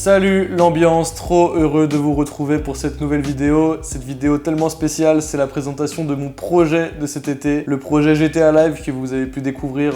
Salut l'ambiance, trop heureux de vous retrouver pour cette nouvelle vidéo. Cette vidéo tellement spéciale, c'est la présentation de mon projet de cet été, le projet GTA Live que vous avez pu découvrir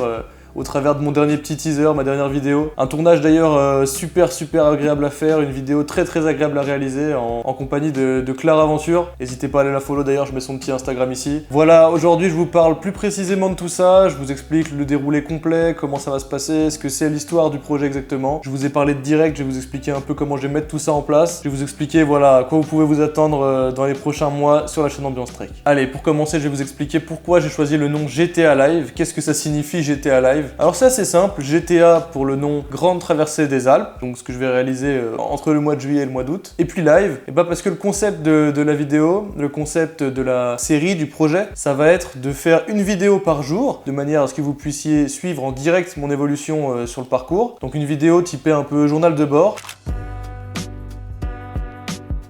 au travers de mon dernier petit teaser, ma dernière vidéo. Un tournage d'ailleurs super agréable à faire, une vidéo très agréable à réaliser en compagnie de Clara Aventure. N'hésitez pas à aller la follow d'ailleurs, je mets son petit Instagram ici. Voilà, aujourd'hui je vous parle plus précisément de tout ça, je vous explique le déroulé complet, comment ça va se passer, ce que c'est l'histoire du projet exactement. Je vous ai parlé de direct, je vais vous expliquer un peu comment je vais mettre tout ça en place. Je vais vous expliquer voilà à quoi vous pouvez vous attendre dans les prochains mois sur la chaîne Ambiance Trek. Allez, pour commencer, je vais vous expliquer pourquoi j'ai choisi le nom GTA Live, qu'est-ce que ça signifie GTA Live. Alors c'est assez simple, GTA pour le nom Grande Traversée des Alpes, donc ce que je vais réaliser entre le mois de juillet et le mois d'août. Et puis Live, et bah parce que le concept de la vidéo, le concept de la série, du projet, ça va être de faire une vidéo par jour, de manière à ce que vous puissiez suivre en direct mon évolution sur le parcours. Donc une vidéo typée un peu journal de bord.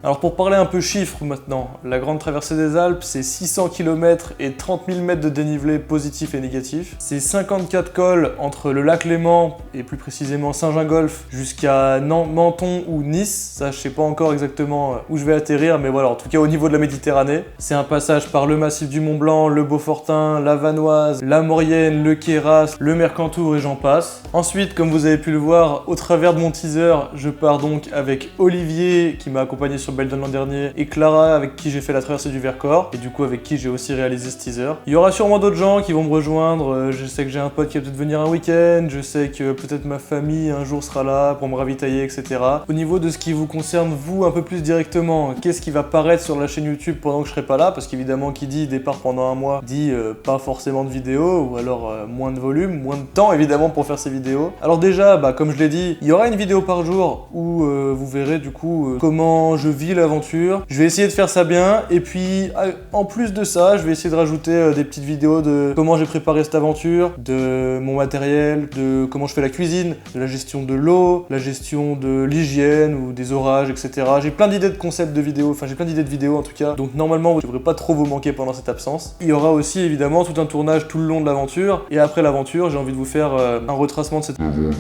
Alors pour parler un peu chiffres maintenant, la Grande Traversée des Alpes, c'est 600 km et 30 000 mètres de dénivelé positif et négatif. C'est 54 cols entre le lac Léman et plus précisément Saint-Gingolph jusqu'à Menton ou Nice. Ça, je sais pas encore exactement où je vais atterrir, mais voilà, en tout cas au niveau de la Méditerranée. C'est un passage par le massif du Mont-Blanc, le Beaufortin, la Vanoise, la Maurienne, le Queyras, le Mercantour et j'en passe. Ensuite, comme vous avez pu le voir, au travers de mon teaser, je pars donc avec Olivier qui m'a accompagné sur Beldon l'an dernier et Clara avec qui j'ai fait la traversée du Vercors et du coup avec qui j'ai aussi réalisé ce teaser. Il y aura sûrement d'autres gens qui vont me rejoindre, je sais que j'ai un pote qui va peut-être venir un week-end, je sais que peut-être ma famille un jour sera là pour me ravitailler, etc. Au niveau de ce qui vous concerne vous un peu plus directement, qu'est-ce qui va paraître sur la chaîne YouTube pendant que je serai pas là, parce qu'évidemment qui dit départ pendant un mois dit pas forcément de vidéos ou alors moins de volume, moins de temps évidemment pour faire ces vidéos. Alors déjà, comme je l'ai dit, il y aura une vidéo par jour où vous verrez du coup comment je vis l'aventure. Je vais essayer de faire ça bien et puis en plus de ça, je vais essayer de rajouter des petites vidéos de comment j'ai préparé cette aventure, de mon matériel, de comment je fais la cuisine, de la gestion de l'eau, la gestion de l'hygiène ou des orages, etc. J'ai plein d'idées de concepts de vidéos, enfin j'ai plein d'idées de vidéos en tout cas, donc normalement je ne devrais pas trop vous manquer pendant cette absence. Il y aura aussi évidemment tout un tournage tout le long de l'aventure et après l'aventure, j'ai envie de vous faire un retracement de cette aventure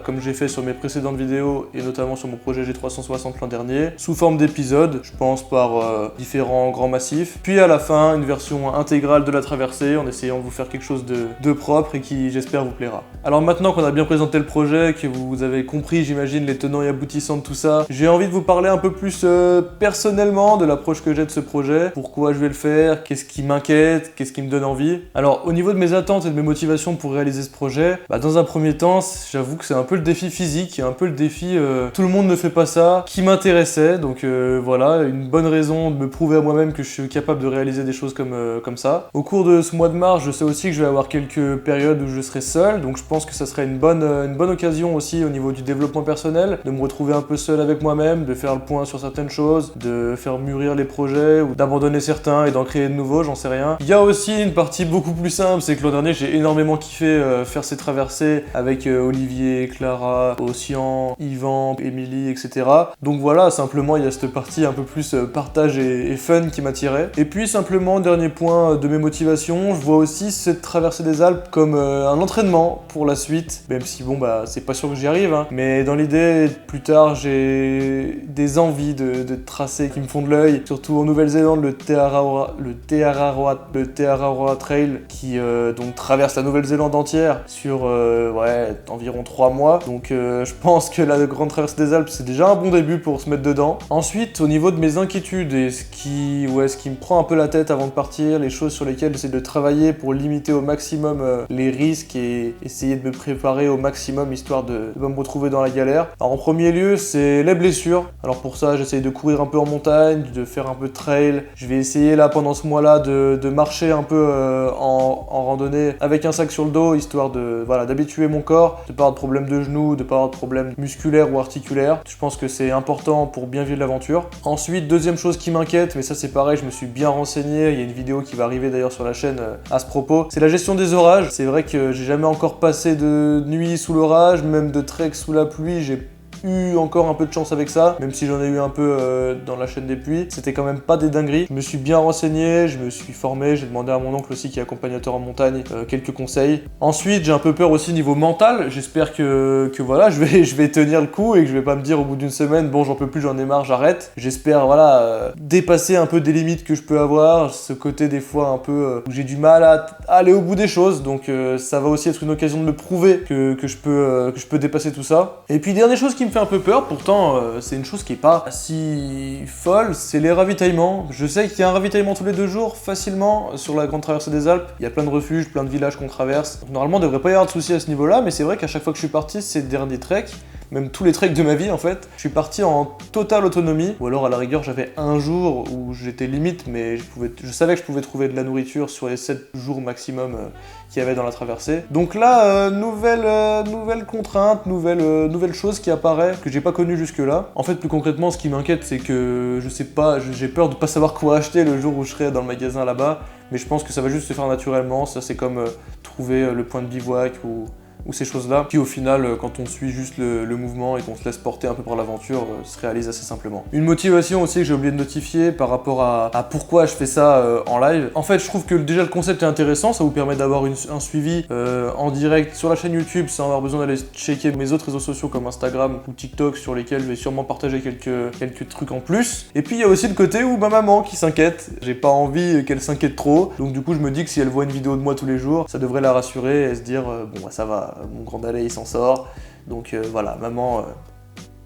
comme j'ai fait sur mes précédentes vidéos et notamment sur mon projet G360 l'an dernier, sous forme d'épisodes, je pense par différents grands massifs. Puis à la fin, une version intégrale de la traversée en essayant de vous faire quelque chose de propre et qui, j'espère, vous plaira. Alors maintenant qu'on a bien présenté le projet, que vous avez compris, j'imagine, les tenants et aboutissants de tout ça, j'ai envie de vous parler un peu plus personnellement de l'approche que j'ai de ce projet, pourquoi je vais le faire, qu'est-ce qui m'inquiète, qu'est-ce qui me donne envie. Alors au niveau de mes attentes et de mes motivations pour réaliser ce projet, dans un premier temps, j'avoue que c'est un peu le défi physique, un peu le défi tout le monde ne fait pas ça, qui m'intéressait, donc voilà, une bonne raison de me prouver à moi-même que je suis capable de réaliser des choses comme ça. Au cours de ce mois de mars, je sais aussi que je vais avoir quelques périodes où je serai seul, donc je pense que ça serait une bonne occasion aussi au niveau du développement personnel, de me retrouver un peu seul avec moi-même, de faire le point sur certaines choses, de faire mûrir les projets, ou d'abandonner certains et d'en créer de nouveaux, j'en sais rien. Il y a aussi une partie beaucoup plus simple, c'est que l'an dernier j'ai énormément kiffé faire ces traversées avec Olivier, Clara, Ossian, Yvan, Émilie, etc. Donc voilà, simplement il y a cette partie un peu plus partage et fun qui m'attirait. Et puis simplement, dernier point de mes motivations, je vois aussi cette traversée des Alpes comme un entraînement pour la suite, même si bon c'est pas sûr que j'y arrive, hein. Mais dans l'idée, plus tard j'ai des envies de tracés qui me font de l'œil, surtout en Nouvelle-Zélande, le Te Araroa Trail qui donc traverse la Nouvelle-Zélande entière sur environ 3 mois. Donc je pense que la Grande Traversée des Alpes c'est déjà un bon début pour se mettre dedans. Ensuite, au niveau de mes inquiétudes et ce qui me prend un peu la tête avant de partir, les choses sur lesquelles j'essaie de travailler pour limiter au maximum les risques et essayer de me préparer au maximum histoire de pas me retrouver dans la galère. Alors en premier lieu, c'est les blessures. Alors pour ça, j'essaie de courir un peu en montagne, de faire un peu de trail. Je vais essayer là pendant ce mois-là de marcher un peu en randonnée avec un sac sur le dos, histoire de d'habituer mon corps, de pas avoir de problème de genoux, de pas avoir de problème musculaire ou articulaire. Je pense que c'est important pour bien vivre l'aventure. Ensuite, deuxième chose qui m'inquiète, mais ça c'est pareil, je me suis bien renseigné, il y a une vidéo qui va arriver d'ailleurs sur la chaîne à ce propos, c'est la gestion des orages. C'est vrai que j'ai jamais encore passé de nuit sous l'orage, même de trek sous la pluie, j'ai eu encore un peu de chance avec ça, même si j'en ai eu un peu dans la chaîne des puits. C'était quand même pas des dingueries. Je me suis bien renseigné, je me suis formé, j'ai demandé à mon oncle aussi qui est accompagnateur en montagne quelques conseils. Ensuite, j'ai un peu peur aussi niveau mental. J'espère que voilà, je vais tenir le coup et que je vais pas me dire au bout d'une semaine, bon j'en peux plus, j'en ai marre, j'arrête. J'espère voilà dépasser un peu des limites que je peux avoir, ce côté des fois un peu où j'ai du mal à aller au bout des choses, donc ça va aussi être une occasion de me prouver que je peux dépasser tout ça. Et puis dernière chose qui me fait un peu peur, pourtant c'est une chose qui est pas si folle, c'est les ravitaillements. Je sais qu'il y a un ravitaillement tous les 2 jours facilement sur la grande traversée des Alpes. Il y a plein de refuges, plein de villages qu'on traverse. Donc, normalement, il devrait pas y avoir de soucis à ce niveau-là, mais c'est vrai qu'à chaque fois que je suis parti ces derniers treks, même tous les treks de ma vie en fait, je suis parti en totale autonomie, ou alors à la rigueur j'avais un jour où j'étais limite, mais je savais que je pouvais trouver de la nourriture sur les 7 jours maximum qu'il y avait dans la traversée. Donc là, nouvelle contrainte, nouvelle chose qui apparaît, que j'ai pas connue jusque là. En fait, plus concrètement, ce qui m'inquiète, c'est que je sais pas, j'ai peur de pas savoir quoi acheter le jour où je serai dans le magasin là-bas, mais je pense que ça va juste se faire naturellement. Ça c'est comme trouver le point de bivouac ou ces choses-là, qui au final, quand on suit juste le mouvement et qu'on se laisse porter un peu par l'aventure, se réalise assez simplement. Une motivation aussi que j'ai oublié de notifier par rapport à pourquoi je fais ça en live. En fait, je trouve que déjà le concept est intéressant, ça vous permet d'avoir un suivi en direct sur la chaîne YouTube sans avoir besoin d'aller checker mes autres réseaux sociaux comme Instagram ou TikTok sur lesquels je vais sûrement partager quelques trucs en plus. Et puis il y a aussi le côté où ma maman qui s'inquiète, j'ai pas envie qu'elle s'inquiète trop, donc du coup je me dis que si elle voit une vidéo de moi tous les jours, ça devrait la rassurer et se dire bon bah ça va, mon grand Dalai il s'en sort, donc voilà, maman,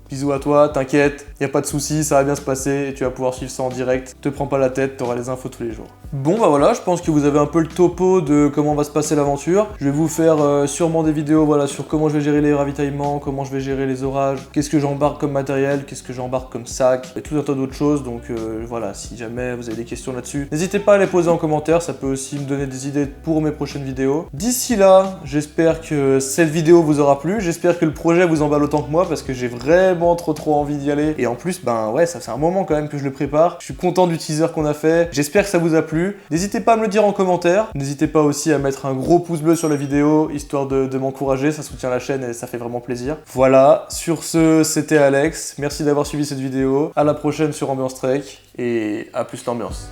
bisous à toi, t'inquiète, y a pas de soucis, ça va bien se passer et tu vas pouvoir suivre ça en direct, te prends pas la tête, t'auras les infos tous les jours. Bon bah voilà, je pense que vous avez un peu le topo de comment va se passer l'aventure. Je vais vous faire sûrement des vidéos voilà, sur comment je vais gérer les ravitaillements, comment je vais gérer les orages, qu'est-ce que j'embarque comme matériel, qu'est-ce que j'embarque comme sac, et tout un tas d'autres choses, donc voilà, si jamais vous avez des questions là-dessus, n'hésitez pas à les poser en commentaire, ça peut aussi me donner des idées pour mes prochaines vidéos. D'ici là, j'espère que cette vidéo vous aura plu, j'espère que le projet vous emballe autant que moi, parce que j'ai vraiment trop envie d'y aller, et en plus, ben ouais, ça fait un moment quand même que je le prépare, je suis content du teaser qu'on a fait, j'espère que ça vous a plu. N'hésitez pas à me le dire en commentaire, n'hésitez pas aussi à mettre un gros pouce bleu sur la vidéo, histoire de m'encourager, ça soutient la chaîne et ça fait vraiment plaisir. Voilà, sur ce, c'était Alex, merci d'avoir suivi cette vidéo, à la prochaine sur Ambiance Trek, et à plus l'ambiance.